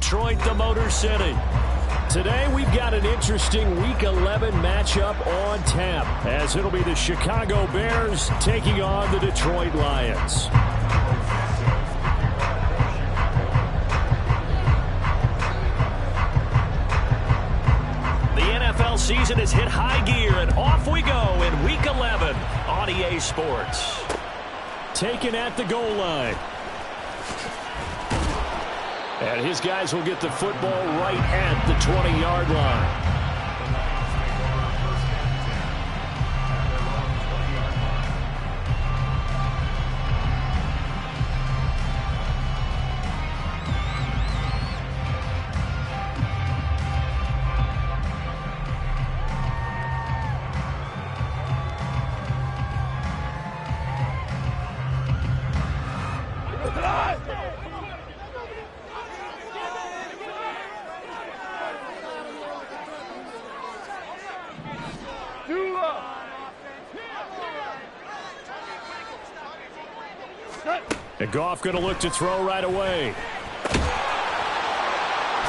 Detroit, the Motor City. Today we've got an interesting Week 11 matchup on tap, as it'll be the Chicago Bears taking on the Detroit Lions. The NFL season has hit high gear, and off we go in Week 11 on EA Sports. Taken at the goal line. And his guys will get the football right at the 20-yard line. And Goff going to look to throw right away. And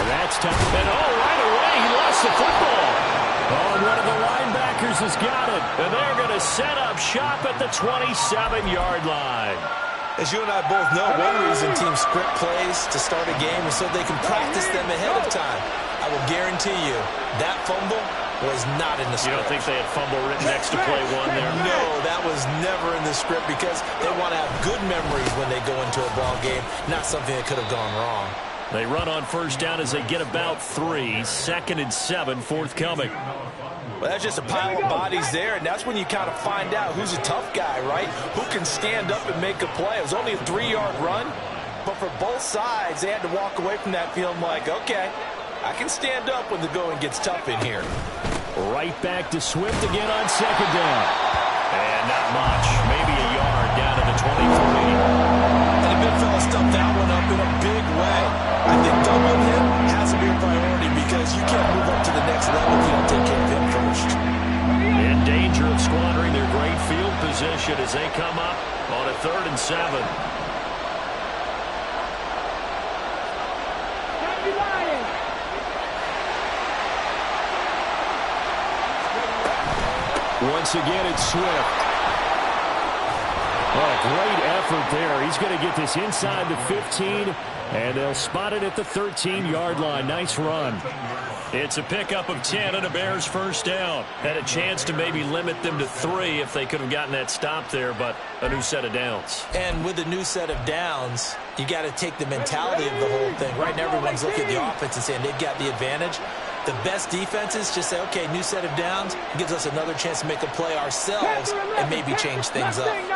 that's tough. And right away he lost the football. Oh, one of the linebackers has got it. And they're going to set up shop at the 27-yard line. As you and I both know, one reason teams script plays to start a game is so they can practice them ahead of time. I will guarantee you that fumble was not in the script. You don't think they had fumble written next to play one there? No, that was never in the script because they want to have good memories when they go into a ball game, not something that could have gone wrong. They run on first down as they get about 3. 2nd and 7 forthcoming. Well, that's just a pile of bodies there, and that's when you kind of find out who's a tough guy, right? Who can stand up and make a play. It was only a 3-yard run, but for both sides, they had to walk away from that feeling like, okay, I can stand up when the going gets tough in here. Right back to Swift again on 2nd down. And not much. Maybe a yard down to the 23. And the big fella stuffed that one up in a big way. I think doubling him has to be a priority because you can't move up to the next level if you don't take care of him first. In danger of squandering their great field position as they come up on a 3rd and 7. Once again, it's Swift. Oh, great effort there. He's going to get this inside the 15, and they'll spot it at the 13-yard line. Nice run. It's a pickup of 10 and a Bears first down. Had a chance to maybe limit them to 3 if they could have gotten that stop there, but a new set of downs. And with a new set of downs, you got to take the mentality of the whole thing. Right now, everyone's looking at the offense and saying they've got the advantage. The best defenses just say, okay, new set of downs, gives us another chance to make a play ourselves and maybe change things up. 18,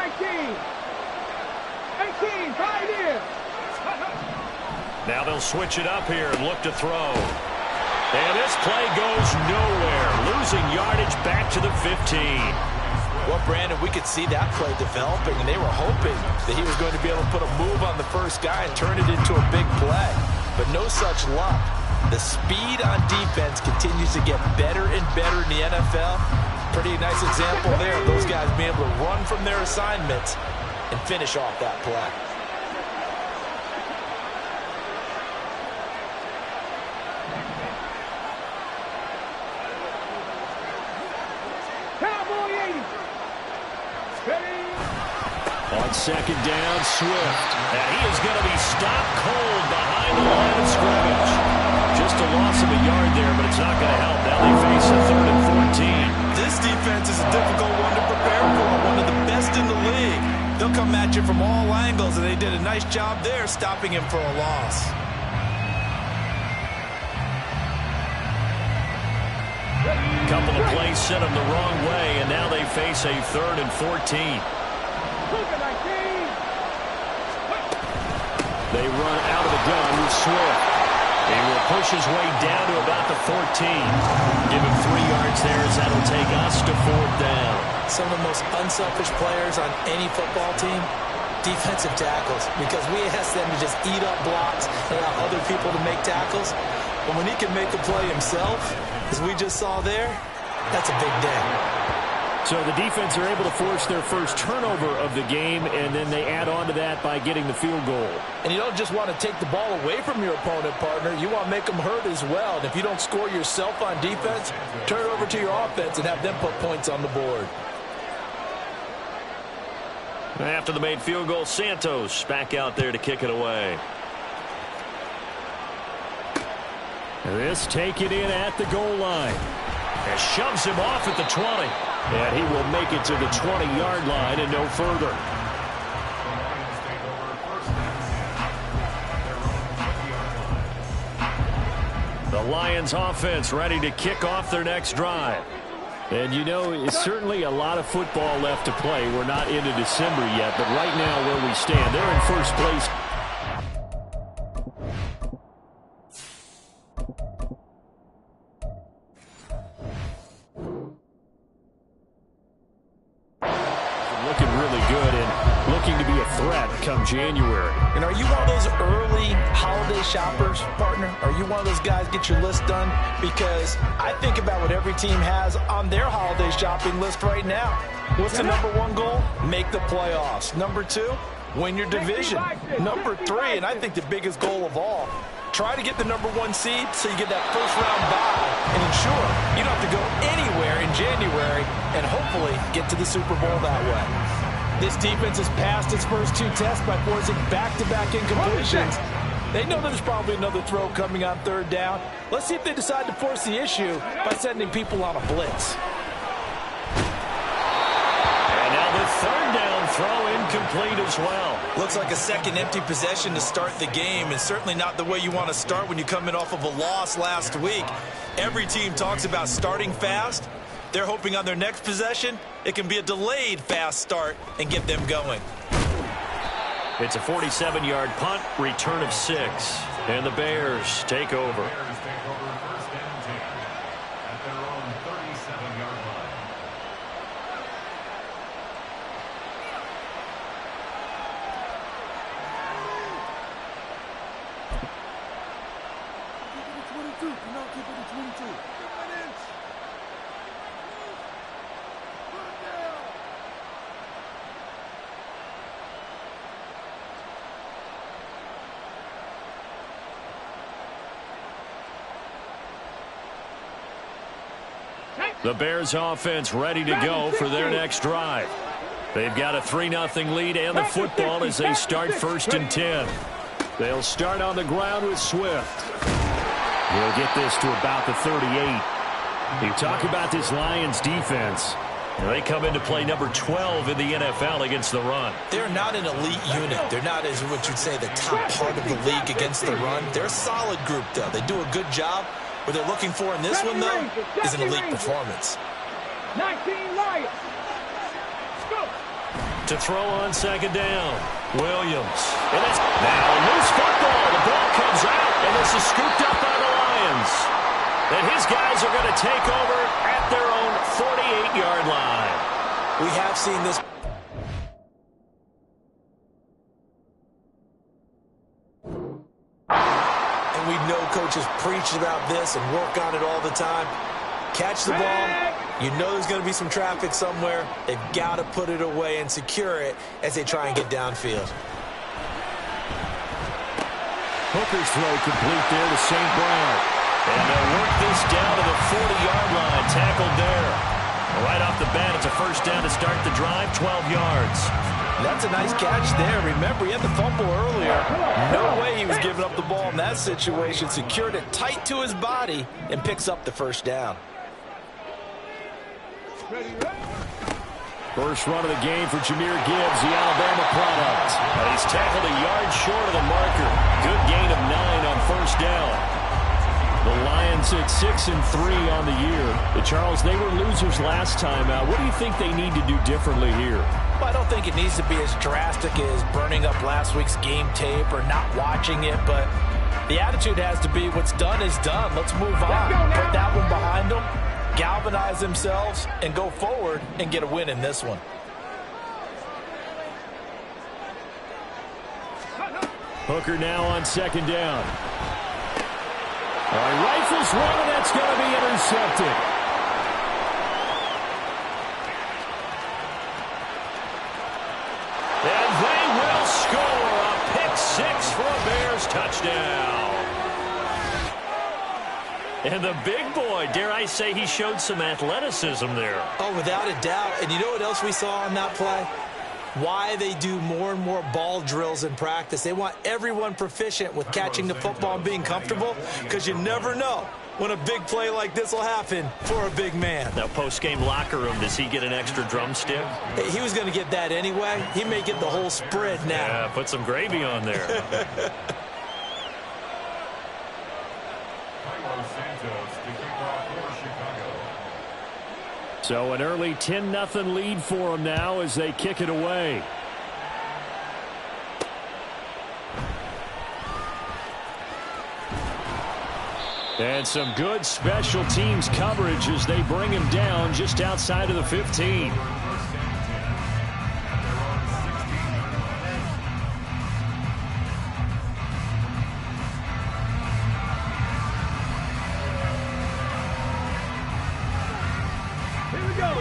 5 years. Now they'll switch it up here and look to throw. And this play goes nowhere. Losing yardage back to the 15. Well, Brandon, we could see that play developing, and they were hoping that he was going to be able to put a move on the first guy and turn it into a big play. But no such luck. The speed on defense continues to get better and better in the NFL. Pretty nice example there of those guys being able to run from their assignments and finish off that play. Cowboy 80. On 2nd down, Swift. And he is going to be stopped cold behind the line of scrimmage. Just a loss of a yard there, but it's not going to help. Now they face a 3rd and 14. This defense is a difficult one to prepare for, one of the best in the league. They'll come at you from all angles, and they did a nice job there stopping him for a loss. Couple of plays sent them the wrong way, and now they face a 3rd and 14. They run out of the gun with Swift. He will push his way down to about the 14. Give him 3 yards there as that'll take us to 4th down. Some of the most unselfish players on any football team, defensive tackles, because we ask them to just eat up blocks and allow other people to make tackles. But when he can make a play himself, as we just saw there, that's a big day. So the defense are able to force their first turnover of the game, and then they add on to that by getting the field goal. And you don't just want to take the ball away from your opponent, partner. You want to make them hurt as well. And if you don't score yourself on defense, turn it over to your offense and have them put points on the board. After the made field goal, Santos back out there to kick it away. This taken in at the goal line. And shoves him off at the 20. And he will make it to the 20-yard line and no further. The Lions offense ready to kick off their next drive. And you know, it's certainly a lot of football left to play. We're not into December yet, but right now where we stand, they're in first place. Looking really good and looking to be a threat come January. And are you one of those early holiday shoppers, partner? Are you one of those guys get your list done? Because I think about what every team has on their holiday shopping list right now. What's the number one goal? Make the playoffs. Number two, win your division. Number three, and I think the biggest goal of all, try to get the number one seed so you get that first round bye and ensure you don't have to go anywhere in January and hopefully get to the Super Bowl that way. This defense has passed its first two tests by forcing back-to-back incompletions. They know there's probably another throw coming on third down. Let's see if they decide to force the issue by sending people on a blitz. And now the third down throw incomplete as well. Looks like a second empty possession to start the game, and certainly not the way you want to start when you come in off of a loss last week. Every team talks about starting fast. They're hoping on their next possession, it can be a delayed fast start and get them going. It's a 47-yard punt, return of 6. And the Bears take over. The Bears offense ready to go for their next drive. They've got a 3-0 lead and the football as they start 1st and 10. They'll start on the ground with Swift. He'll get this to about the 38. You talk about this Lions defense. They come into play number 12 in the NFL against the run. They're not an elite unit. They're not, as what you'd say, the top part of the league against the run. They're a solid group, though. They do a good job. What they're looking for in this one, though, is an elite performance. 19 Lions. Go. To throw on second down, Williams. And it's now a loose football. The ball comes out, and this is scooped up by the Lions. And his guys are going to take over at their own 48-yard line. We have seen this. And we know coaches preach about this and work on it all the time. Catch the ball. You know there's going to be some traffic somewhere. They've got to put it away and secure it as they try and get downfield. Hooker's throw complete there to St. Brown. And they'll work this down to the 40-yard line. Tackled there. Right off the bat, it's a first down to start the drive, 12 yards. That's a nice catch there. Remember, he had the fumble earlier. No way he was giving up the ball in that situation. Secured it tight to his body and picks up the first down. First run of the game for Jahmyr Gibbs, the Alabama product. And he's tackled a yard short of the marker. Good gain of 9 on first down. The Lions at 6-3 on the year. Charles, they were losers last time out. What do you think they need to do differently here? Well, I don't think it needs to be as drastic as burning up last week's game tape or not watching it, but the attitude has to be what's done is done. Let's move on. Put that one behind them, galvanize themselves, and go forward and get a win in this one. Hooker now on second down. Rifles one, and that's going to be intercepted. And the big boy, dare I say, he showed some athleticism there. Oh, without a doubt. And you know what else we saw on that play? Why they do more and more ball drills in practice. They want everyone proficient with catching the football and being comfortable, because you never know when a big play like this will happen for a big man. Now, post-game locker room, does he get an extra drumstick? He was going to get that anyway. He may get the whole spread now. Yeah, put some gravy on there. So an early 10-0 lead for them now as they kick it away. And some good special teams coverage as they bring him down just outside of the 15.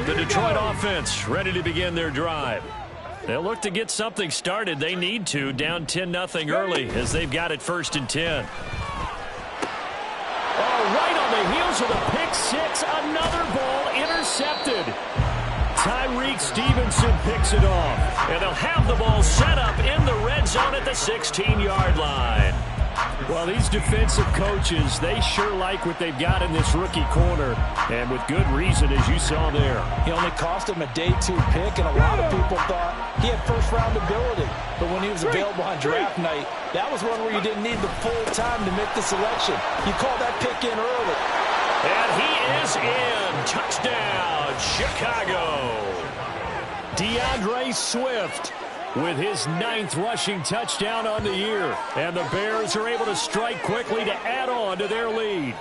The Detroit offense ready to begin their drive. They'll look to get something started. They need to, down 10-0 early as they've got it 1st and 10. Oh, right on the heels of the pick six, another ball intercepted. Tyreek Stevenson picks it off, and they'll have the ball set up in the red zone at the 16-yard line. Well, these defensive coaches, they sure like what they've got in this rookie corner, and with good reason, as you saw there. He only cost him a day 2 pick, and a lot of people thought he had first-round ability. But when he was available on draft night, that was one where you didn't need the full time to make the selection. You call that pick in early. And he is in. Touchdown, Chicago. DeAndre Swift with his 9th rushing touchdown on the year. And the Bears are able to strike quickly to add on to their lead.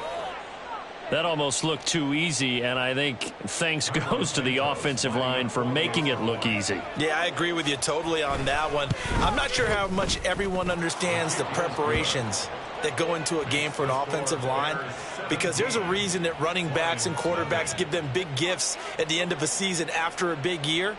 That almost looked too easy, and I think thanks goes to the offensive line for making it look easy. Yeah, I agree with you totally on that one. I'm not sure how much everyone understands the preparations that go into a game for an offensive line, because there's a reason that running backs and quarterbacks give them big gifts at the end of a season after a big year.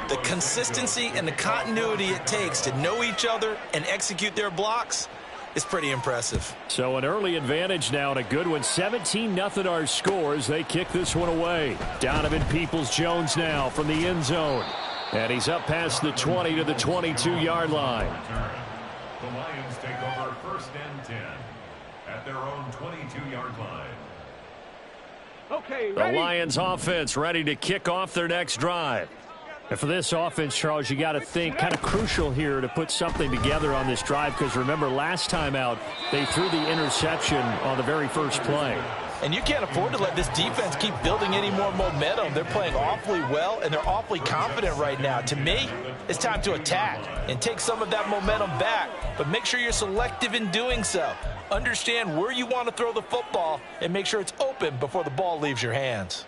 The consistency and the continuity it takes to know each other and execute their blocks is pretty impressive. So an early advantage now and a good one. 17-0 our scores. They kick this one away. Donovan Peoples-Jones now from the end zone. And he's up past the 20 to the 22-yard line. The Lions take over 1st and 10 at their own 22-yard line. Okay, the Lions offense ready to kick off their next drive. And for this offense, Charles, you got to think kind of crucial here to put something together on this drive, because remember last time out they threw the interception on the very first play. And you can't afford to let this defense keep building any more momentum. They're playing awfully well, and they're awfully confident right now. To me, it's time to attack and take some of that momentum back, but make sure you're selective in doing so. Understand where you want to throw the football and make sure it's open before the ball leaves your hands.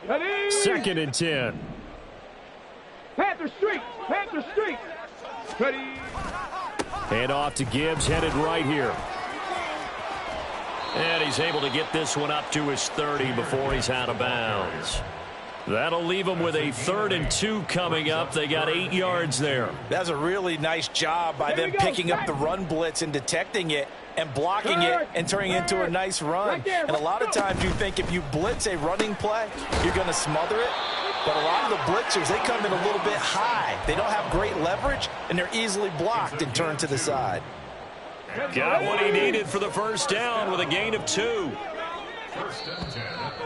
Ready? 2nd and 10. Panther Street. Panther Street. Ready? Hand off to Gibbs, headed right here. And he's able to get this one up to his 30 before he's out of bounds. That'll leave them with a 3rd and 2 coming up. They got 8 yards there. That's a really nice job by them picking up the run blitz and detecting it and blocking it and turning it into a nice run. And a lot of times you think if you blitz a running play, you're going to smother it. But a lot of the blitzers, they come in a little bit high. They don't have great leverage, and they're easily blocked and turned to the side. Got what he needed for the first down with a gain of 2. 1st and 10 at the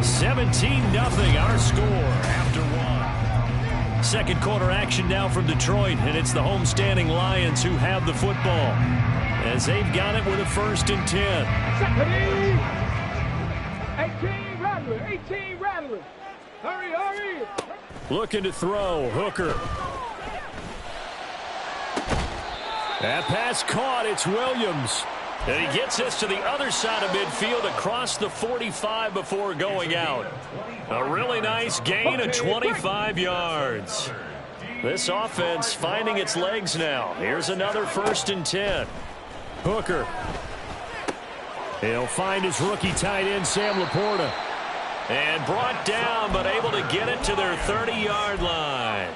17-0 our score after 1. Second quarter action now from Detroit, and it's the homestanding Lions who have the football as they've got it with a 1st and 10. 18 Rattler. 18 Rattler. Hurry, hurry. Looking to throw. Hooker. That pass caught. It's Williams. And he gets this to the other side of midfield across the 45 before going out. A really nice gain of 25 yards. This offense finding its legs now. Here's another 1st and 10. Hooker. He'll find his rookie tight end, Sam Laporta. And brought down, but able to get it to their 30-yard line.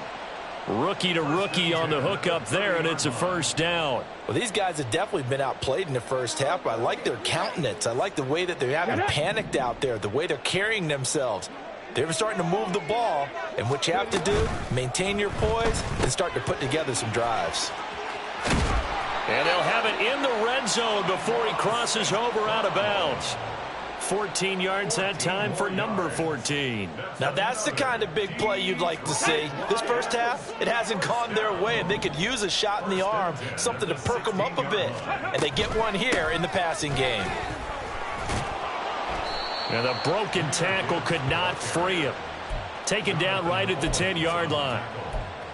Rookie to rookie on the hookup there, and it's a first down. Well, these guys have definitely been outplayed in the first half, but I like their countenance. I like the way that they haven't panicked out there, the way they're carrying themselves. They're starting to move the ball, and what you have to do, maintain your poise and start to put together some drives. And they'll have it in the red zone before he crosses over out of bounds. 14 yards that time for number 14. Now that's the kind of big play you'd like to see. This first half, it hasn't gone their way, and they could use a shot in the arm, something to perk them up a bit. And they get one here in the passing game. And the broken tackle could not free him. Taken down right at the 10-yard line.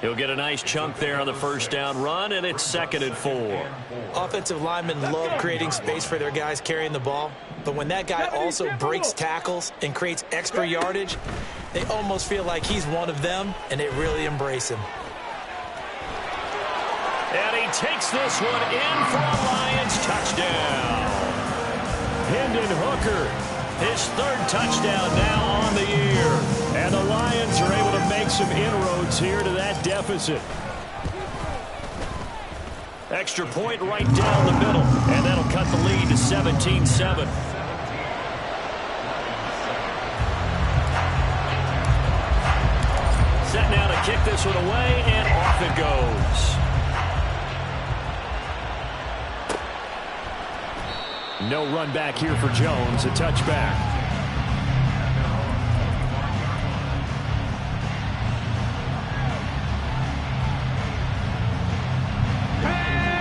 He'll get a nice chunk there on the first down run, and it's 2nd and 4. Offensive linemen love creating space for their guys carrying the ball, but when that guy also breaks tackles and creates extra yardage, they almost feel like he's one of them, and they really embrace him. And he takes this one in for a Lions touchdown. Hendon Hooker, his 3rd touchdown now on the year. And the Lions are able to make some inroads here to that deficit. Extra point right down the middle, and that'll cut the lead to 17-7. Set now to kick this one away, and off it goes. No run back here for Jones, a touchback.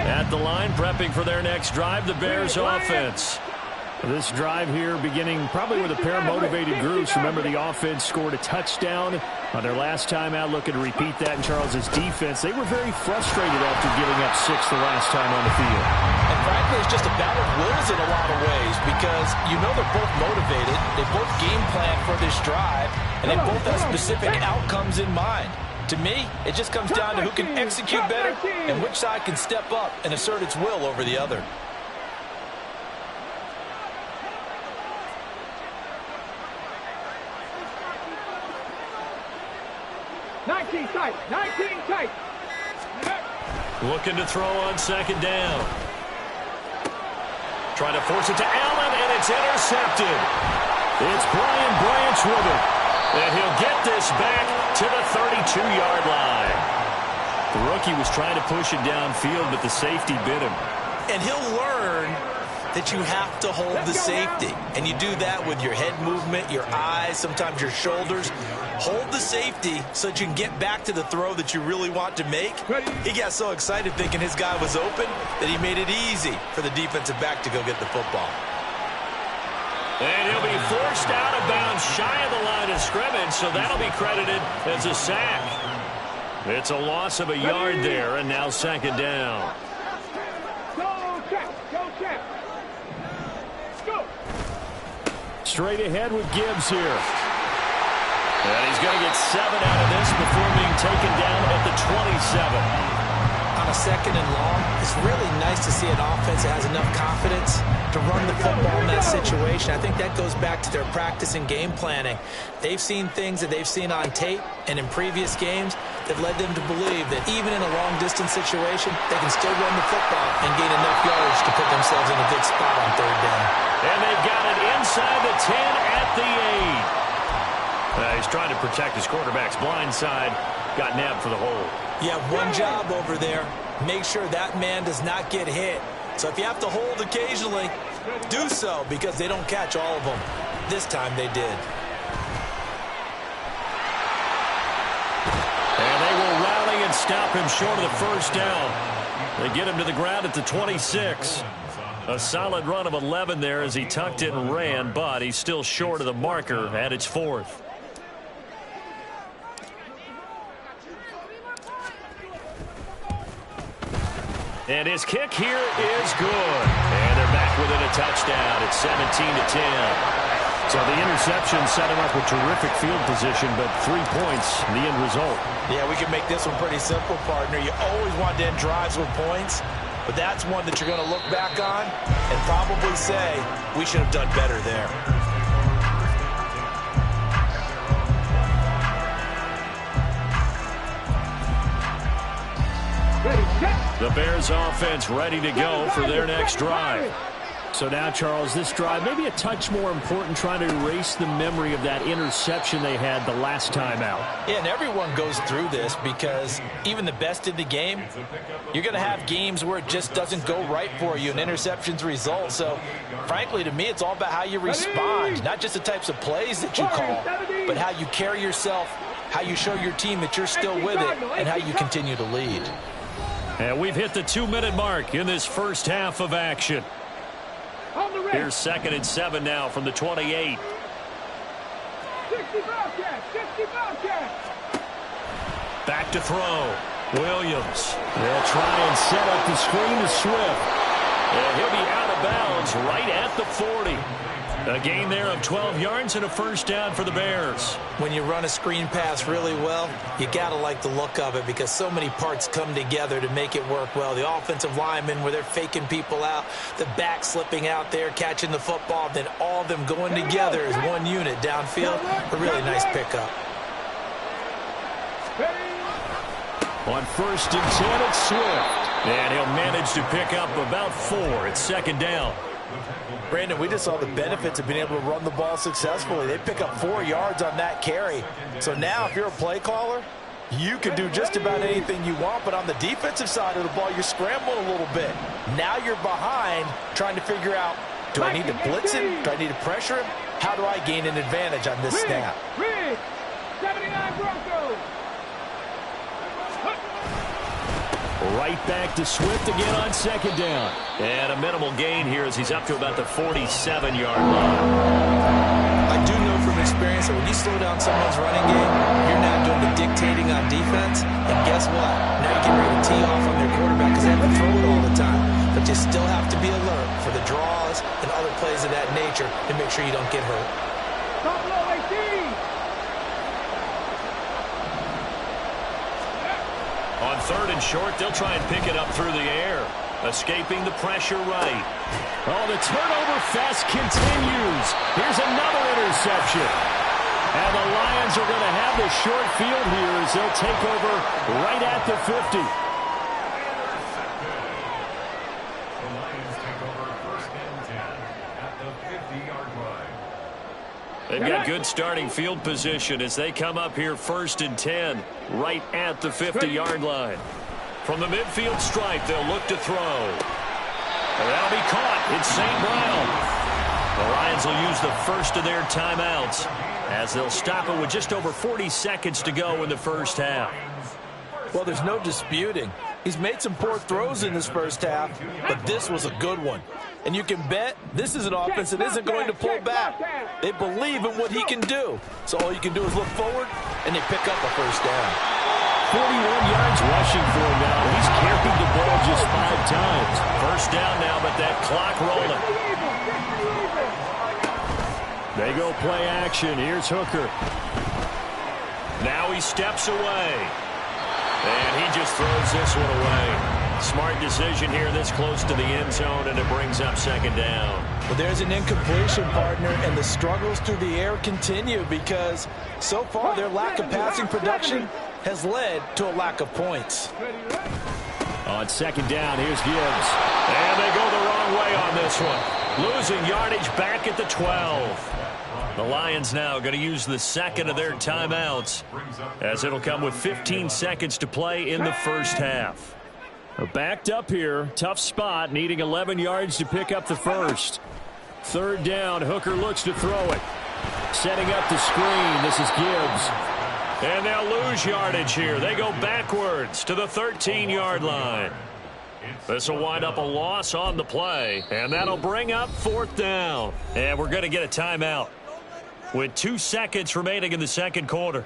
At the line, prepping for their next drive, the Bears offense. This drive here beginning probably with a pair of motivated groups. Remember, the offense scored a touchdown on their last time out, looking to repeat that in Charles's defense. They were very frustrated after giving up 6 the last time on the field. And frankly, it's just a battle of wills in a lot of ways because you know they're both motivated. They both game plan for this drive, and they both have specific outcomes in mind. To me, it just comes down to who can execute better and which side can step up and assert its will over the other. Tight. 19 tight. Looking to throw on 2nd down. Trying to force it to Allen, and it's intercepted. It's Brian Branch with it. And he'll get this back to the 32-yard line. The rookie was trying to push it downfield, but the safety bit him. And he'll learn that you have to hold the safety. And you do that with your head movement, your eyes, sometimes your shoulders. Hold the safety so that you can get back to the throw that you really want to make. He got so excited thinking his guy was open that he made it easy for the defensive back to go get the football. And he'll be forced out of bounds shy of the line of scrimmage, so that'll be credited as a sack. It's a loss of a yard there, and now 2nd down. Go, check. Go, check. Go. Straight ahead with Gibbs here. And he's going to get 7 out of this before being taken down at the 27. On a 2nd and long, it's really nice to see an offense that has enough confidence to run the football in that situation. I think that goes back to their practice and game planning. They've seen things that they've seen on tape and in previous games that led them to believe that even in a long-distance situation, they can still run the football and gain enough yardage to put themselves in a good spot on 3rd down. And they've got it inside the 10 at the 8. He's trying to protect his quarterback's blind side. Got nabbed for the hole. You have one job over there. Make sure that man does not get hit. So if you have to hold occasionally, do so because they don't catch all of them. This time they did. And they will rally and stop him short of the first down. They get him to the ground at the 26. A solid run of 11 there as he tucked it and ran, but he's still short of the marker at its 4th. And his kick here is good. And they're back within a touchdown. It's 17-10. So the interception set him up with terrific field position, but 3 points, the end result. Yeah, we can make this one pretty simple, partner. You always want to end drives with points, but that's one that you're going to look back on and probably say, we should have done better there. The Bears offense ready to go for their next drive. So now, Charles, this drive maybe a touch more important, trying to erase the memory of that interception they had the last time out. Yeah, and everyone goes through this because even the best in the game, you're going to have games where it just doesn't go right for you and interceptions result. So, frankly, to me, it's all about how you respond, not just the types of plays that you call, but how you carry yourself, how you show your team that you're still with it, and how you continue to lead. And we've hit the 2-minute mark in this first half of action. Here's 2nd and 7 now from the 28. 60 Bobcats, 60 Bobcats. Back to throw. Williams. They'll try and set up the screen to Swift. And he'll be out of bounds right at the 40. A gain there of 12 yards and a first down for the Bears. When you run a screen pass really well, you got to like the look of it because so many parts come together to make it work well. The offensive linemen where they're faking people out, the back slipping out there, catching the football, then all of them going together as one unit downfield. A really nice pickup. On 1st and 10, it's Swift. And he'll manage to pick up about 4. It's 2nd down. Brandon, we just saw the benefits of being able to run the ball successfully. They pick up 4 yards on that carry. So now if you're a play caller, you can do just about anything you want. But on the defensive side of the ball, you're scrambling a little bit. Now you're behind trying to figure out, do I need to blitz him? Do I need to pressure him? How do I gain an advantage on this snap? 79 Broncos. Right back to Swift again on 2nd down. And a minimal gain here as he's up to about the 47-yard line. I do know from experience that when you slow down someone's running game, you're not doing the dictating on defense. And guess what? Now you get ready to tee off on their quarterback because they have to throw it all the time. But you still have to be alert for the draws and other plays of that nature to make sure you don't get hurt. Top low 18. On 3rd and short, they'll try and pick it up through the air. Escaping the pressure right. Oh, the turnover fest continues. Here's another interception. And the Lions are going to have the short field here as they'll take over right at the 50. The Lions take over 1st and 10 at the 50-yard line. They've got good starting field position as they come up here 1st and 10 right at the 50-yard line. From the midfield stripe, they'll look to throw. And that'll be caught. It's St. Brown. The Lions will use the first of their timeouts as they'll stop it with just over 40 seconds to go in the first half. Well, there's no disputing. He's made some poor throws in this first half, but this was a good one. And you can bet this is an offense that isn't going to pull back. They believe in what he can do. So all you can do is look forward, and they pick up a first down. 41 yards rushing for him now. He's carried the ball just 5 times. First down now, but that clock rolling. They go play action. Here's Hooker. Now he steps away. And he just throws this one away. Smart decision here this close to the end zone, and it brings up 2nd down. Well, there's an incompletion, partner, and the struggles through the air continue because so far their lack of passing production has led to a lack of points. On 2nd down, here's Gibbs. And they go the wrong way on this one. Losing yardage back at the 12. The Lions now going to use the 2nd of their timeouts as it'll come with 15 seconds to play in the first half. Backed up here, tough spot, needing 11 yards to pick up the first. 3rd down, Hooker looks to throw it. Setting up the screen, this is Gibbs. And they'll lose yardage here. They go backwards to the 13-yard line. This will wind up a loss on the play, and that'll bring up 4th down. And we're going to get a timeout with 2 seconds remaining in the second quarter.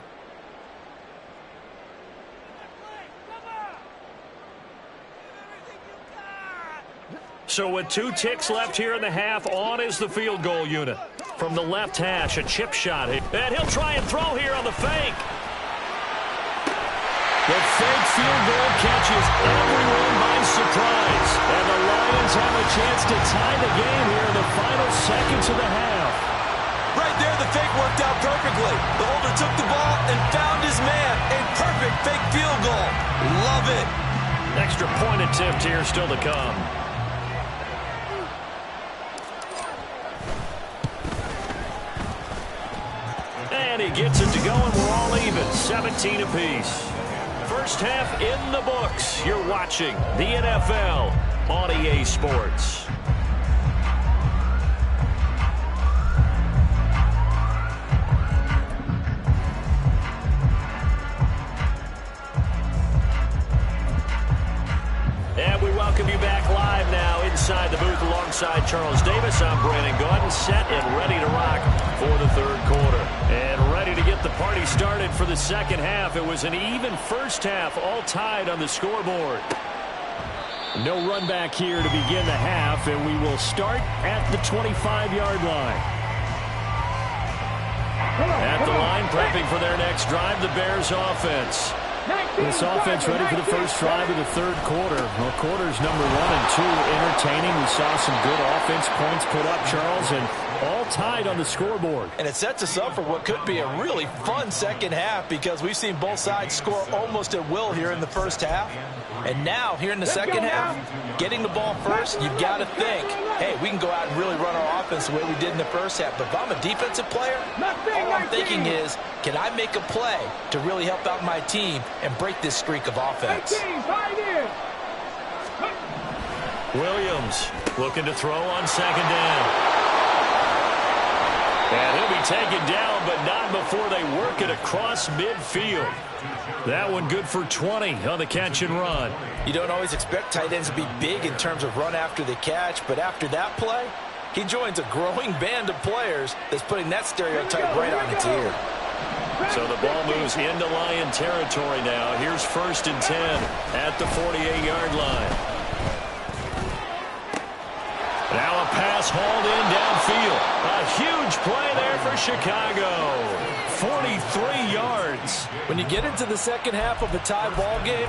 So with 2 ticks left here in the half, on is the field goal unit. From the left hash, a chip shot here. And he'll try and throw here on the fake. The fake field goal catches everyone by surprise. And the Lions have a chance to tie the game here in the final seconds of the half. Right there, the fake worked out perfectly. The holder took the ball and found his man. A perfect fake field goal. Love it. Extra point attempt here still to come. And he gets it to go, and we're all even. 17 apiece. First half in the books. You're watching the NFL on EA Sports. And we welcome you back live now inside the booth alongside Charles Davis. I'm Brandon Gaudin, set and ready to rock for the third quarter. And ready to get the party started for the second half. It was an even first half, all tied on the scoreboard. No run back here to begin the half, and we will start at the 25-yard line. At the line, prepping for their next drive, the Bears offense. This offense ready for the first drive of the third quarter. Well, quarters number 1 and 2 entertaining. We saw some good offense points put up, Charles, and all tied on the scoreboard. And it sets us up for what could be a really fun second half because we've seen both sides score almost at will here in the first half. And now, here in the second half, getting the ball first, you've got to think, hey, we can go out and really run our offense the way we did in the first half. But if I'm a defensive player, all I'm thinking is, can I make a play to really help out my team and break this streak of offense? Williams looking to throw on second down. And he'll be taken down, but not before they work it across midfield. That one good for 20 on the catch and run. You don't always expect tight ends to be big in terms of run after the catch, but after that play, he joins a growing band of players that's putting that stereotype right on its ear. So the ball moves into Lion territory now. Here's 1st and 10 at the 48-yard line. Now a pass hauled in downfield. A huge play there for Chicago. 43 yards. When you get into the second half of a tie ball game,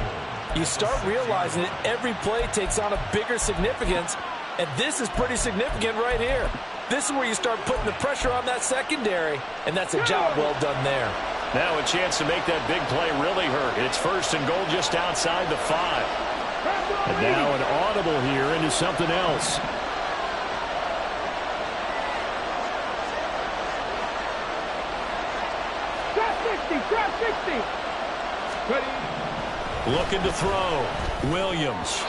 you start realizing that every play takes on a bigger significance, and this is pretty significant right here. This is where you start putting the pressure on that secondary, and that's a job well done there. Now a chance to make that big play really hurt. It's 1st and goal just outside the 5. And now an audible here into something else. Looking to throw. Williams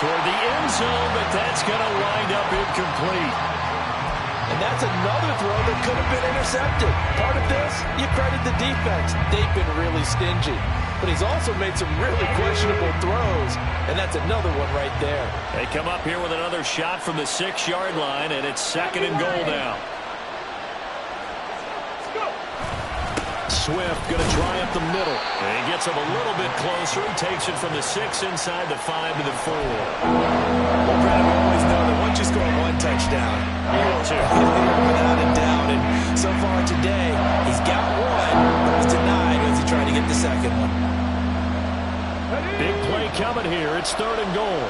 toward the end zone, but that's going to wind up incomplete. And that's another throw that could have been intercepted. Part of this, you credit the defense. They've been really stingy. But he's also made some really questionable throws, and that's another one right there. They come up here with another shot from the 6-yard line, and it's 2nd and goal now. Swift going to try up the middle. And he gets him a little bit closer. He takes it from the 6 inside the 5 to the 4. Well, Brad, we always know that once you score one touchdown, you will too. Without a doubt. And so far today, he's got one, but was denied as he tried to get the second one. Big play coming here. It's 3rd and goal.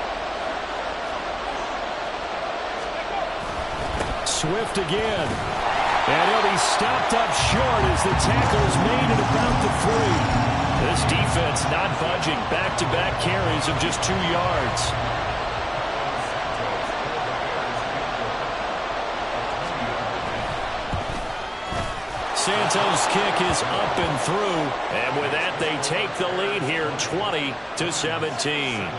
Swift again. And he'll be stopped up short as the tackle is made at about the 3. This defense not budging. Back-to-back carries of just 2 yards. Santos' kick is up and through. And with that, they take the lead here, 20-17.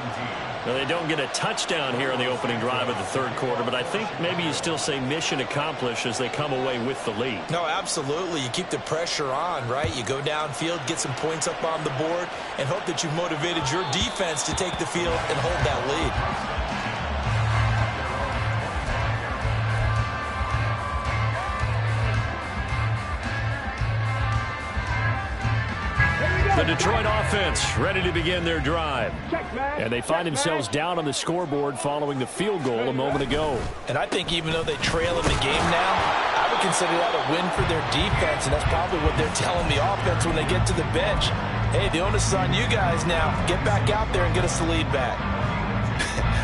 Now, they don't get a touchdown here in the opening drive of the third quarter, but I think maybe you still say mission accomplished as they come away with the lead. No, absolutely. You keep the pressure on, right? You go downfield, get some points up on the board, and hope that you've motivated your defense to take the field and hold that lead. The Detroit offense ready to begin their drive. And they find themselves down on the scoreboard following the field goal a moment ago. And I think even though they trail in the game now, I would consider that a win for their defense, and that's probably what they're telling the offense when they get to the bench. Hey, the onus is on you guys now. Get back out there and get us the lead back.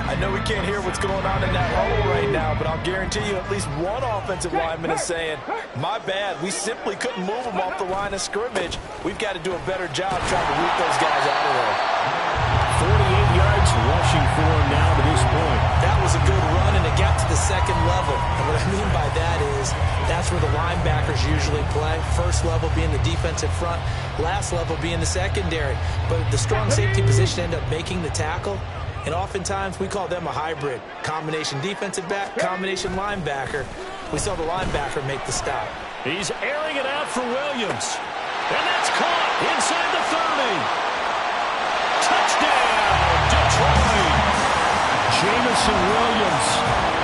I know we can't hear what's going on in that huddle right now, but I'll guarantee you at least one offensive lineman is saying, my bad, we simply couldn't move them off the line of scrimmage. We've got to do a better job trying to root those guys out of there. 48 yards first level being the defensive front, last level being the secondary. But the strong safety position ended up making the tackle, and oftentimes we call them a hybrid. Combination defensive back, combination linebacker. We saw the linebacker make the stop. He's airing it out for Williams. And that's caught inside the 30. Touchdown, Detroit. Jamison Williams,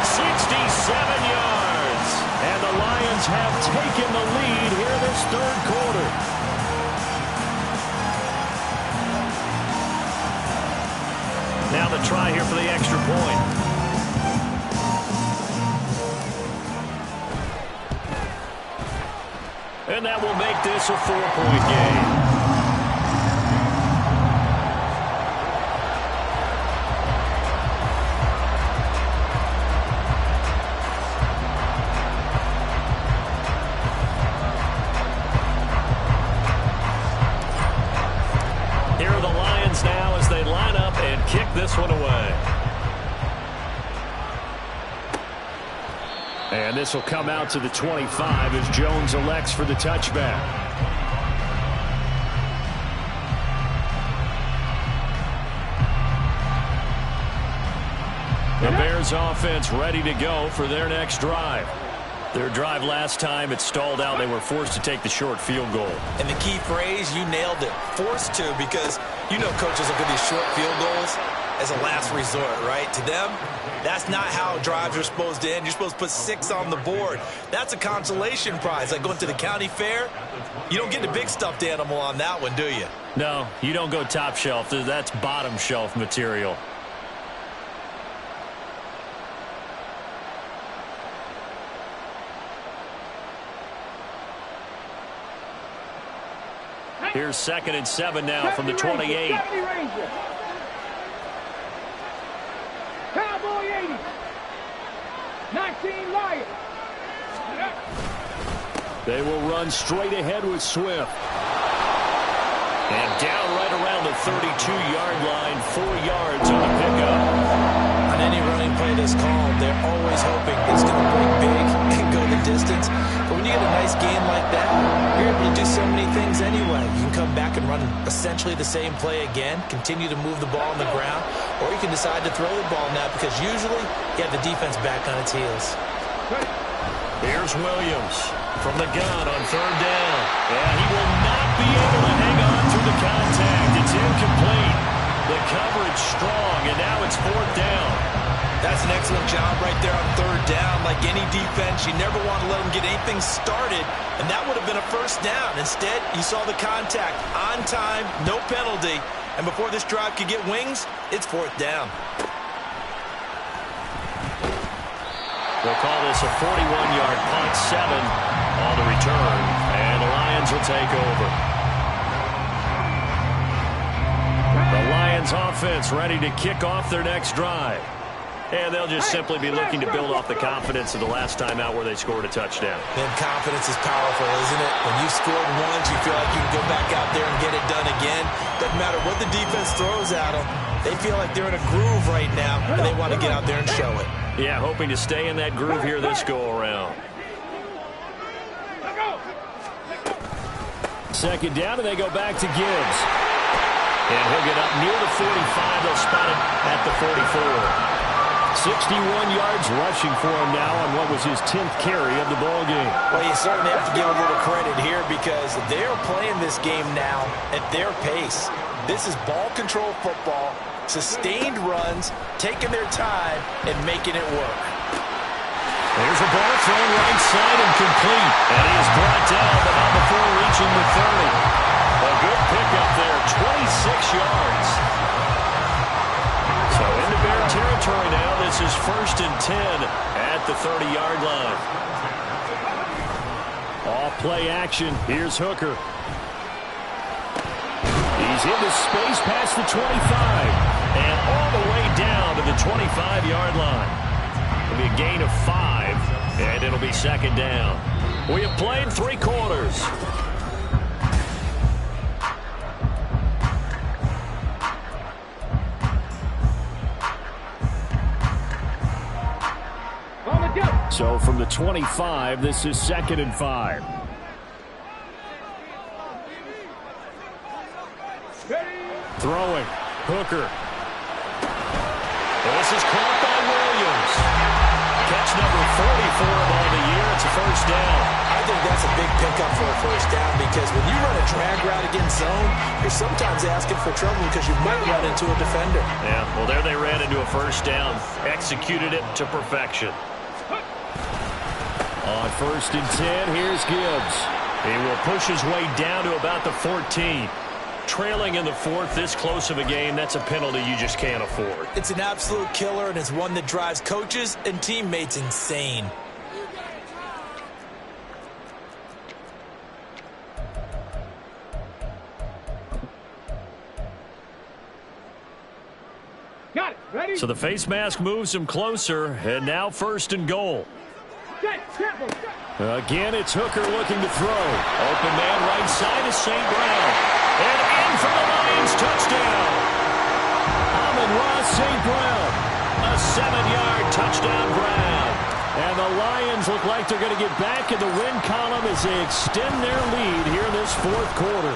67 yards. And the Lions have taken the lead here this third quarter. Now the try here for the extra point. And that will make this a 4-point game. Here are the Lions now as they line up and kick this one away. And this will come out to the 25 as Jones elects for the touchback. The Bears offense ready to go for their next drive. Their drive last time, it stalled out. They were forced to take the short field goal. And the key phrase, you nailed it. Forced to, because you know coaches look at these short field goals as a last resort, right? To them, that's not how drives are supposed to end. You're supposed to put 6 on the board. That's a consolation prize. Like going to the county fair, you don't get the big stuffed animal on that one, do you? No, you don't go top shelf. That's bottom shelf material. Here's 2nd and 7 now from the 28. Cowboy 80. 19 Lions. They will run straight ahead with Swift. And down right around the 32-yard line, 4 yards on the pickup. On any running play that's called, they're always hoping it's going to break big and go the distance. But when you get a nice game like that, you're able to do so many things anyway. You can come back and run essentially the same play again, continue to move the ball on the ground, or you can decide to throw the ball now because usually you have the defense back on its heels. Here's Williams from the gun on 3rd down. And he will not be able to hang on through the contact. It's incomplete. The coverage strong, and now it's 4th down. That's an excellent job right there on 3rd down. Like any defense, you never want to let them get anything started, and that would have been a 1st down. Instead, you saw the contact on time, no penalty, and before this drive could get wings, it's 4th down. They'll call this a 41-yard punt, 7 on the return, and the Lions will take over. The Lions offense ready to kick off their next drive. And they'll just simply be looking to build off the confidence of the last time out where they scored a touchdown. And confidence is powerful, isn't it? When you've scored once, you feel like you can go back out there and get it done again. Doesn't matter what the defense throws at them. They feel like they're in a groove right now, and they want to get out there and show it. Yeah, hoping to stay in that groove here this go-around. 2nd down, and they go back to Gibbs. And he'll get up near the 45. They'll spot it at the 44. 61 yards rushing for him now on what was his 10th carry of the ball game. Well, you certainly have to give a little credit here because they're playing this game now at their pace. This is ball control football, sustained runs, taking their time, and making it work. There's a ball thrown right side and complete. And he is brought down, but not before reaching the 30. A good pickup there, 26 yards. So into Bear territory now. This is 1st and 10 at the 30-yard line. Off play action. Here's Hooker. He's into space past the 25 and all the way down to the 25-yard line. It'll be a gain of 5, and it'll be 2nd down. We have played 3 quarters. So from the 25, this is 2nd and 5. Throwing. Hooker. This is caught by Williams. Catch number 44 on the year. It's a first down. I think that's a big pickup for a first down because when you run a drag route against zone, you're sometimes asking for trouble because you might run into a defender. Yeah, well, there they ran into a first down. Executed it to perfection. On 1st and 10, here's Gibbs. He will push his way down to about the 14. Trailing in the 4th, this close of a game, that's a penalty you just can't afford. It's an absolute killer, and it's one that drives coaches and teammates insane. Got it. Ready? So the face mask moves him closer, and now 1st and goal. Again, it's Hooker looking to throw. Open man right side is St. Brown. And in for the Lions, touchdown. Amon-Ra St. Brown. A 7-yard touchdown Brown. And the Lions look like they're going to get back in the win column as they extend their lead here in this 4th quarter.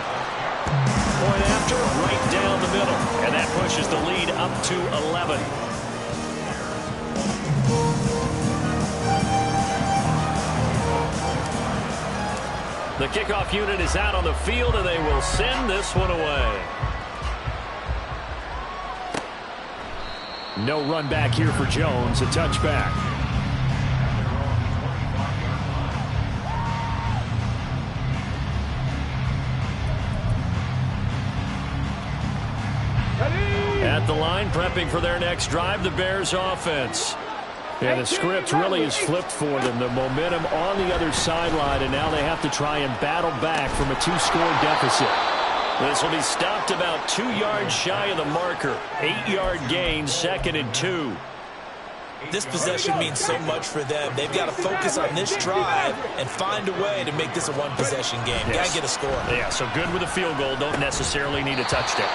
Point after, right down the middle. And that pushes the lead up to 11. The kickoff unit is out on the field, and they will send this one away. No run back here for Jones. A touchback. At the line, prepping for their next drive, the Bears offense. And the script really is flipped for them. The momentum on the other sideline, and now they have to try and battle back from a 2-score deficit. This will be stopped about 2 yards shy of the marker. 8-yard gain, 2nd and 2. This possession means so much for them. They've got to focus on this drive and find a way to make this a one-possession game. Yes. Got to get a score. Yeah, so good with a field goal. Don't necessarily need a touchdown.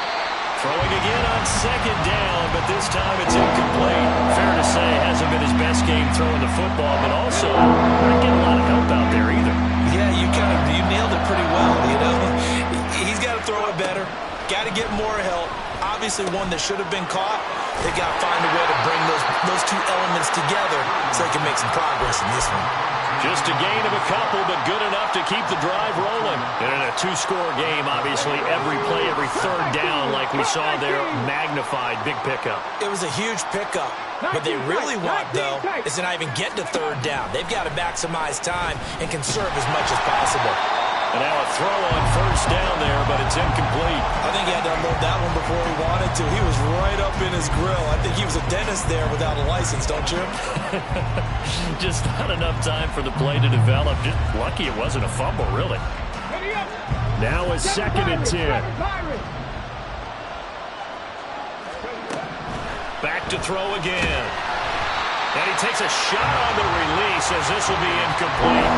Throwing again on 2nd down, but this time it's incomplete. Fair to say, hasn't been his best game throwing the football, but also not getting a lot of help out there either. Yeah, you nailed it pretty well, you know. He's got to throw it better. Got to get more help. Obviously one that should have been caught. They got to find a way to bring those two elements together so they can make some progress in this one. Just a gain of a couple, but good enough to keep the drive rolling. And in a 2-score game, obviously, every play, every 3rd down, like we saw there, magnified, big pickup. It was a huge pickup. What they really want, though, is to not even get to 3rd down. They've got to maximize time and conserve as much as possible. And now a throw on 1st down there, but it's incomplete. I think he had to unload that one before he wanted to. He was right up in his grill. I think he was a dentist there without a license, don't you? Just not enough time for the play to develop. Just lucky it wasn't a fumble, really. Now a 2nd and 10. Back to throw again. And he takes a shot on the release as this will be incomplete.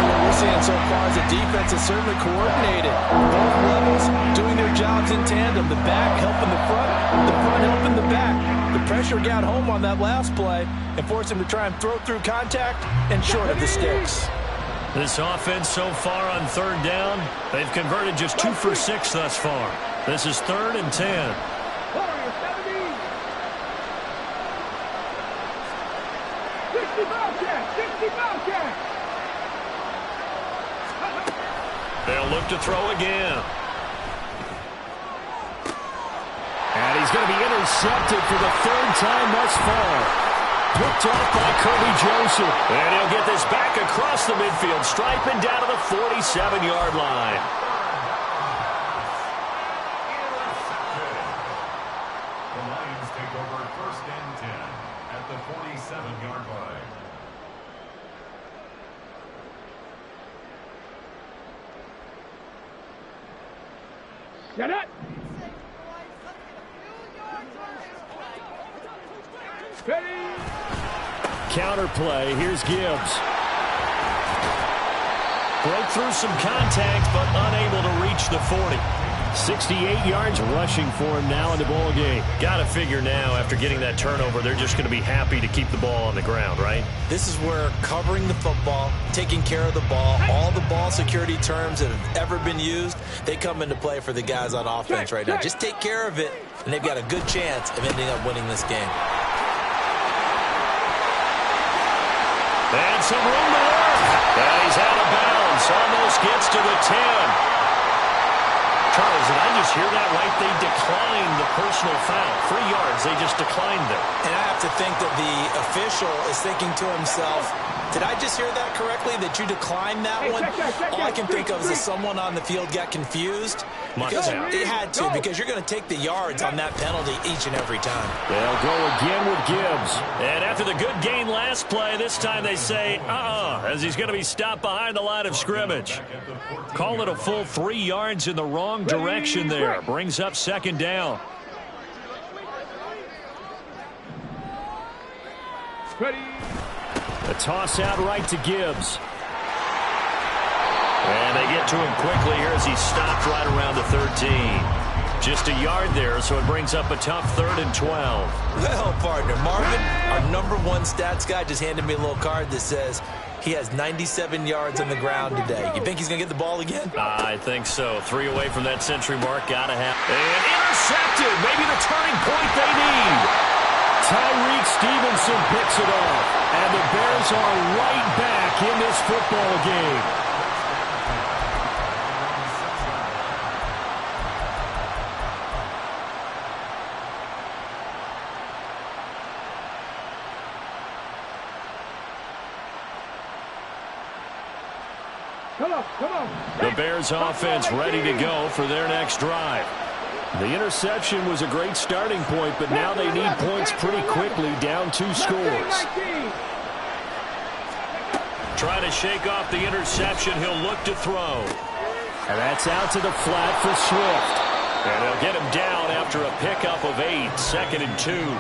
What we're seeing so far is the defense is certainly coordinated. Both levels doing their jobs in tandem. The back helping the front helping the back. The pressure got home on that last play and forced him to try and throw through contact and short of the sticks. This offense so far on 3rd down, they've converted just 2 for 6 thus far. This is 3rd and 10. They'll look to throw again. And he's going to be intercepted for the 3rd time thus far. Picked off by Kirby Joseph. And he'll get this back across the midfield stripe and down to the 47-yard line. The Lions take over 1st and 10 at the 47-yard line. Shut up! Ready! Counter play. Here's Gibbs. Broke through some contact, but unable to reach the 40. 68 yards rushing for him now in the ball game. Got to figure now, after getting that turnover, they're just going to be happy to keep the ball on the ground, right? This is where covering the football, taking care of the ball, all the ball security terms that have ever been used, they come into play for the guys on offense right now. Just take care of it, and they've got a good chance of ending up winning this game. And some room to work. And he's out of bounds. Almost gets to the 10. Charles, did I just hear that right? They declined the personal foul. 3 yards, they just declined it. And I have to think that the official is thinking to himself, did I just hear that correctly, that you declined that one? All I can think of is that someone on the field got confused. Because it had to, because you're going to take the yards on that penalty each and every time. They'll go again with Gibbs. And after the good gain last play, this time they say, as he's going to be stopped behind the line of scrimmage. Call it a full 3 yards in the wrong direction there. Brings up second down. Ready. A toss out right to Gibbs. And they get to him quickly here as he stopped right around the 13. Just a yard there, so it brings up a tough 3rd and 12. Well, partner, Marvin, our #1 stats guy just handed me a little card that says he has 97 yards on the ground today. You think he's going to get the ball again? I think so. 3 away from that century mark. Got to have. And intercepted. Maybe the turning point they need. Tyreek Stevenson picks it off. And the Bears are right back in this football game. Come on. The Bears offense ready to go for their next drive. The interception was a great starting point, but now they need points pretty quickly, down 2 scores. Trying to shake off the interception. He'll look to throw. And that's out to the flat for Swift. And they'll get him down after a pickup of 8, 2nd and 2.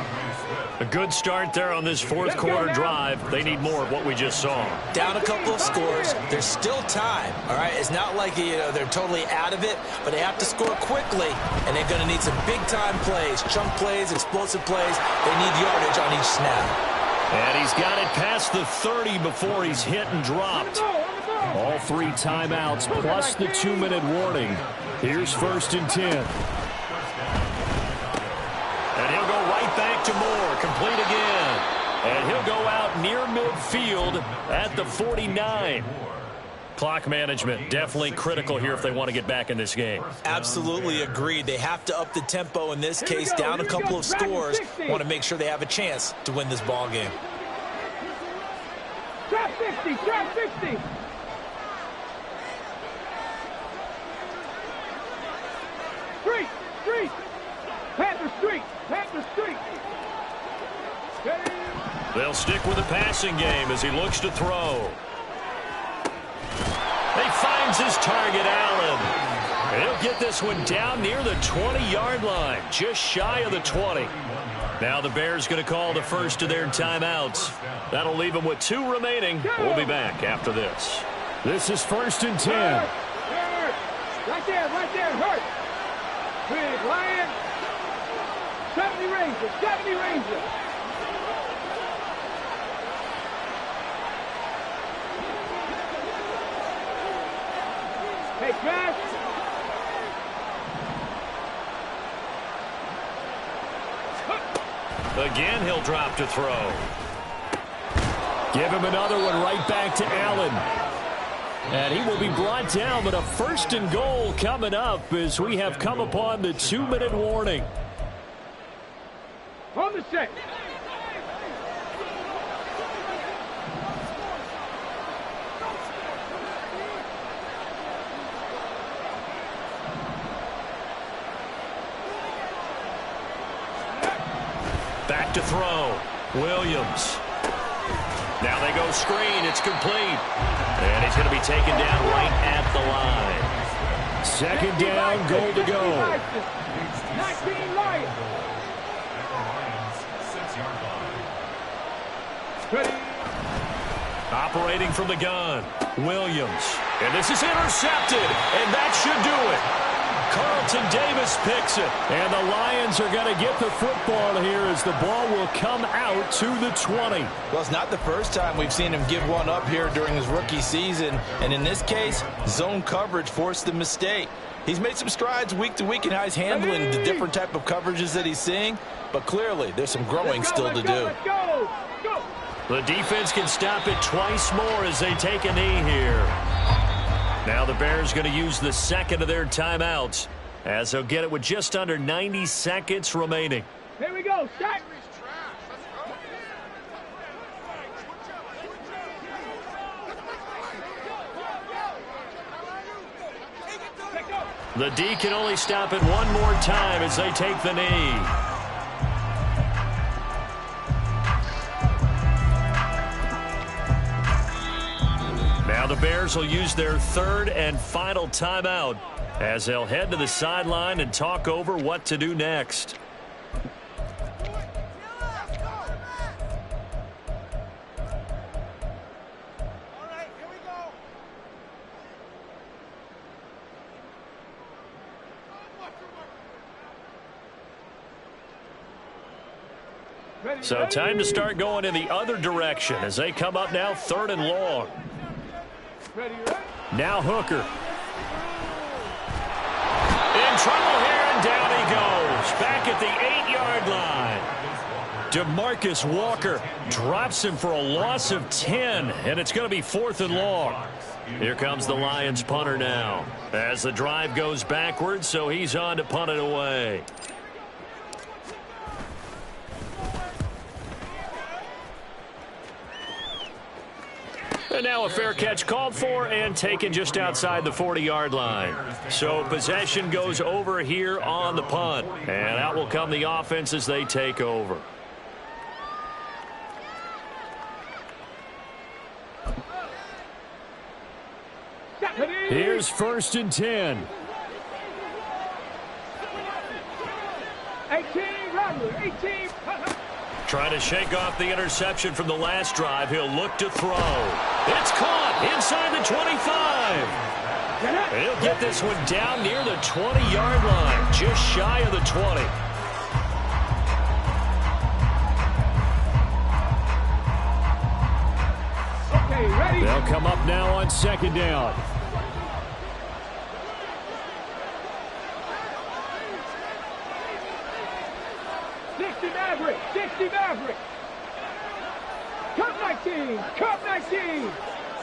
A good start there on this 4th quarter drive. They need more of what we just saw. Down a couple of scores. There's still time, all right? It's not like they're totally out of it, but they have to score quickly, and they're going to need some big-time plays, chunk plays, explosive plays. They need yardage on each snap. And he's got it past the 30 before he's hit and dropped. All 3 timeouts plus the 2-minute warning. Here's 1st and 10. And he'll go right back to Moore. Complete again. And he'll go out near midfield at the 49. Clock management definitely critical here if they want to get back in this game. Absolutely agreed. They have to up the tempo in this case, down a couple of scores. Want to make sure they have a chance to win this ball game. Trap 60, trap 60. Street. Panther Street. They'll stick with the passing game as he looks to throw. He finds his target, Allen. And he'll get this one down near the 20-yard line, just shy of the 20. Now the Bears going to call the first of their timeouts. That'll leave them with 2 remaining. We'll be back after this. This is 1st and 10. Right there, hurt. Big Lion. 70 Rangers. Hey, Crash. Again, he'll drop to throw. Give him another one right back to Allen. And he will be brought down, but a 1st and goal coming up as we have come upon the 2-minute warning. On the set. Back to throw. Williams. Now they go screen. It's complete. And he's going to be taken down right at the line. 2nd down, goal to go. 19 Lions. Ready. Operating from the gun. Williams. And this is intercepted. And that should do it. Carlton Davis picks it. And the Lions are going to get the football here as the ball will come out to the 20. Well, it's not the first time we've seen him give one up here during his rookie season. And in this case, zone coverage forced the mistake. He's made some strides week to week in how he's handling the different type of coverages that he's seeing. But clearly, there's some growing still to do. The defense can stop it twice more as they take a knee here. Now the Bears going to use the second of their timeouts as they'll get it with just under 90 seconds remaining. Here we go, Shaq. The D can only stop it one more time as they take the knee. Now the Bears will use their third and final timeout as they'll head to the sideline and talk over what to do next. So time to start going in the other direction as they come up now 3rd and long. Now Hooker. In trouble here, and down he goes. Back at the 8-yard line. DeMarcus Walker drops him for a loss of 10, and it's going to be 4th and long. Here comes the Lions punter now as the drive goes backwards, so he's on to punt it away. And now a fair catch called for and taken just outside the 40-yard line. So possession goes over here on the punt. And out will come the offense as they take over. Here's 1st and 10. 18, Rattler, 18. Trying to shake off the interception from the last drive. He'll look to throw. It's caught inside the 25. He'll get this one down near the 20-yard line, just shy of the 20. Okay, ready. They'll come up now on 2nd down. Maverick, 60 Maverick. Cup 19, Cup 19.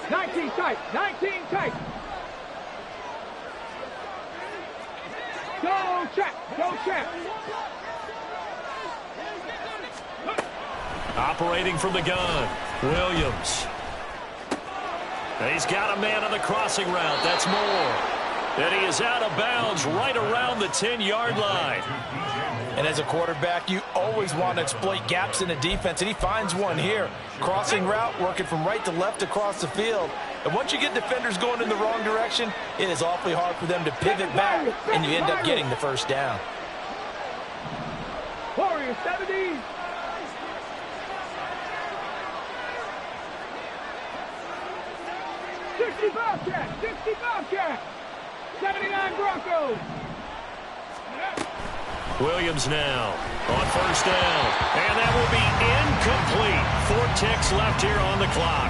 19 tight, 19 tight. Go check, go check. Operating from the gun, Williams. And he's got a man on the crossing route. That's Moore. And he is out of bounds right around the 10-yard line. And as a quarterback, you always want to exploit gaps in the defense, and he finds one here. Crossing route, working from right to left across the field. And once you get defenders going in the wrong direction, it is awfully hard for them to pivot back, and you end up getting the first down. Warriors 70. Bobcat, 60 Bobcat. 79 Broncos. Williams now on 1st down. And that will be incomplete. 4 ticks left here on the clock.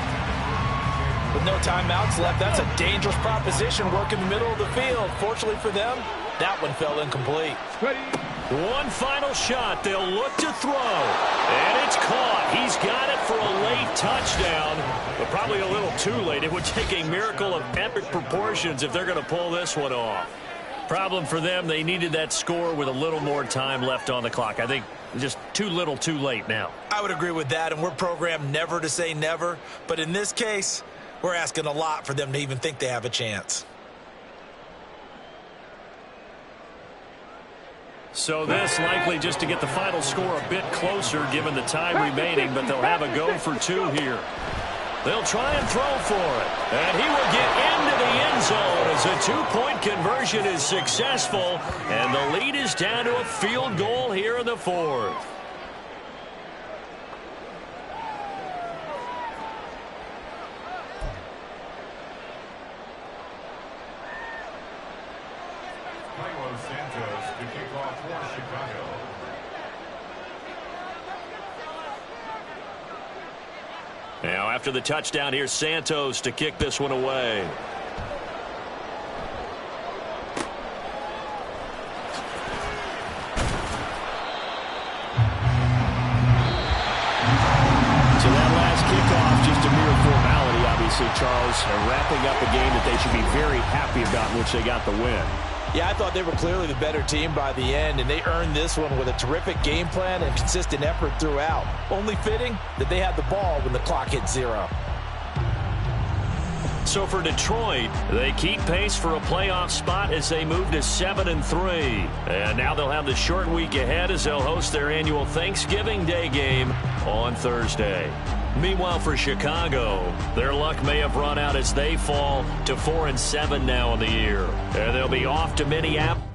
With no timeouts left, that's a dangerous proposition. Work in the middle of the field. Fortunately for them, that one fell incomplete. One final shot. They'll look to throw. And it's caught. He's got it for a late touchdown. But probably a little too late. It would take a miracle of epic proportions if they're going to pull this one off. Problem for them, they needed that score with a little more time left on the clock. I think just too little too late now. I would agree with that, and we're programmed never to say never. But in this case, we're asking a lot for them to even think they have a chance. So this likely just to get the final score a bit closer given the time remaining, but they'll have a go for 2 here. They'll try and throw for it. And he will get into the end zone as a 2-point conversion is successful. And the lead is down to a field goal here in the 4th. Now after the touchdown, here's Santos to kick this one away. So that last kickoff, just a mere formality, obviously, Charles, wrapping up a game that they should be very happy about, in which they got the win. Yeah, I thought they were clearly the better team by the end, and they earned this one with a terrific game plan and consistent effort throughout. Only fitting that they had the ball when the clock hit 0. So for Detroit, they keep pace for a playoff spot as they move to 7-3. And now they'll have the short week ahead as they'll host their annual Thanksgiving Day game on Thursday. Meanwhile, for Chicago, their luck may have run out as they fall to 4-7 now in the year. And they'll be off to Minneapolis.